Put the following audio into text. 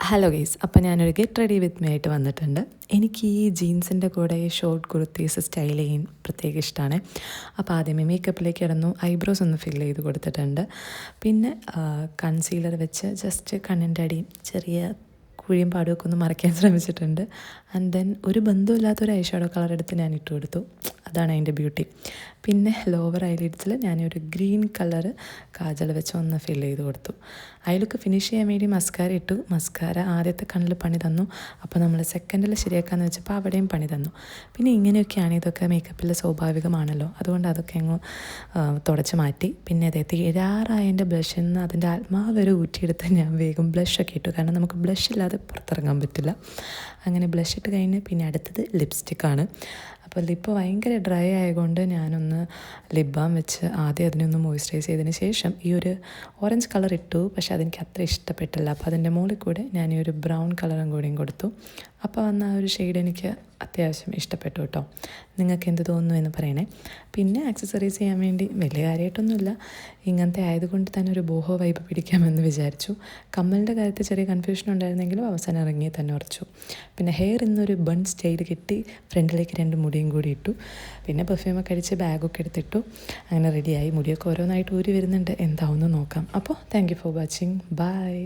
Hello guys, അപ്പോൾ ഞാനൊരു get ready with me ആയിട്ട് വന്നിട്ടുണ്ട്. എനിക്ക് ഈ ജീൻസിൻ്റെ കൂടെ ഈ ഷോർട്ട് കുർത്തീസ് സ്റ്റൈൽ ചെയ്യാൻ പ്രത്യേകം ഇഷ്ടമാണ്. അപ്പോൾ ആദ്യമേ മേക്കപ്പിലേക്ക് ഇടുന്നു, ഐബ്രോസ് ഒന്ന് ഫിൽ ചെയ്ത് കൊടുത്തിട്ടുണ്ട്. പിന്നെ കൺസീലർ വെച്ച് ജസ്റ്റ് കണ്ണിൻ്റെ അടിയും ചെറിയ കുഴിയും പാടുമൊക്കെ ഒന്ന് മറയ്ക്കാൻ ശ്രമിച്ചിട്ടുണ്ട്. ആൻഡ് ദെൻ ഒരു ബന്ധമില്ലാത്തൊരു ഐ ഷാഡോ കളർ എടുത്ത് ഞാൻ ഇട്ട് കൊടുത്തു. അതാണ് അതിൻ്റെ ബ്യൂട്ടി. പിന്നെ ലോവർ ഐലിഡ്സിൽ ഞാനൊരു ഗ്രീൻ കളർ കാജൽ വെച്ച് ഒന്ന് ഫിൽ ചെയ്ത് കൊടുത്തു. ഐ ലുക്ക് ഫിനിഷ് ചെയ്യാൻ വേണ്ടി മസ്കാര ഇട്ടു. മസ്കാര ആദ്യത്തെ കണ്ണിൽ പണി തന്നു. അപ്പോൾ നമ്മൾ സെക്കൻഡിൽ ശരിയാക്കാമെന്ന് വെച്ചപ്പോൾ അവിടെയും പണി തന്നു. പിന്നെ ഇങ്ങനെയൊക്കെയാണ്, ഇതൊക്കെ മേക്കപ്പിൽ സ്വാഭാവികമാണല്ലോ, അതുകൊണ്ട് അതൊക്കെ അങ്ങ് തുടച്ച് മാറ്റി. പിന്നെ അതേ തീരാറായതിൻ്റെ ബ്ലഷിൽ നിന്ന് അതിൻ്റെ ആത്മാവ് വരെ ഊറ്റിയെടുത്ത് ഞാൻ വേഗം ബ്ലഷൊക്കെ ഇട്ടു. കാരണം നമുക്ക് ബ്ലഷ് ഇല്ലാതെ പുറത്തിറങ്ങാൻ പറ്റില്ല. അങ്ങനെ ബ്ലഷ് ഇട്ട് കഴിഞ്ഞ് പിന്നെ അടുത്തത് ലിപ്സ്റ്റിക്കാണ്. അപ്പോൾ ലിപ്പ് ഭയങ്കര ഡ്രൈ ആയതുകൊണ്ട് ഞാനൊന്ന് ലിപ് ബാം വെച്ച് ആദ്യം അതിനൊന്ന് മോയ്സ്ചറൈസ് ചെയ്തതിന് ശേഷം ഈ ഒരു ഓറഞ്ച് കളർ ഇട്ടു. പക്ഷെ അതെനിക്ക് അത്ര ഇഷ്ടപ്പെട്ടില്ല. അപ്പോൾ അതിൻ്റെ മുകളിൽ കൂടെ ഞാൻ ഈ ഒരു ബ്രൗൺ കളറും കൂടിയും കൊടുത്തു. അപ്പോൾ വന്ന ആ ഒരു ഷെയ്ഡ് എനിക്ക് അത്യാവശ്യം ഇഷ്ടപ്പെട്ടു കേട്ടോ. നിങ്ങൾക്ക് എന്ത് തോന്നുന്നു എന്ന് പറയണേ. പിന്നെ ആക്സസറീസ് ചെയ്യാൻ വേണ്ടി വലിയ കാര്യമായിട്ടൊന്നുമില്ല, ഇങ്ങനത്തെ ആയതുകൊണ്ട് തന്നെ ഒരു ബോഹോ വൈബ് പിടിക്കാമെന്ന് വിചാരിച്ചു. കമ്മലിൻ്റെ കാര്യത്തിൽ ചെറിയ കൺഫ്യൂഷൻ ഉണ്ടായിരുന്നെങ്കിലും അവസാനം ഇറങ്ങി തന്നെ ഉറച്ചു. പിന്നെ ഹെയർ ഇന്നൊരു ബൺ സ്റ്റൈൽ കിട്ടി, ഫ്രണ്ടിലേക്ക് 2 മുടിയും കൂടി ഇട്ടു. പിന്നെ പെർഫ്യൂമൊക്കെ അടിച്ച് ബാഗൊക്കെ എടുത്തിട്ടു. അങ്ങനെ റെഡിയായി. മുടിയൊക്കെ ഓരോന്നായിട്ട് ഊരി വരുന്നുണ്ട്, എന്താവുമെന്ന് നോക്കാം. അപ്പോൾ thank you for watching. By.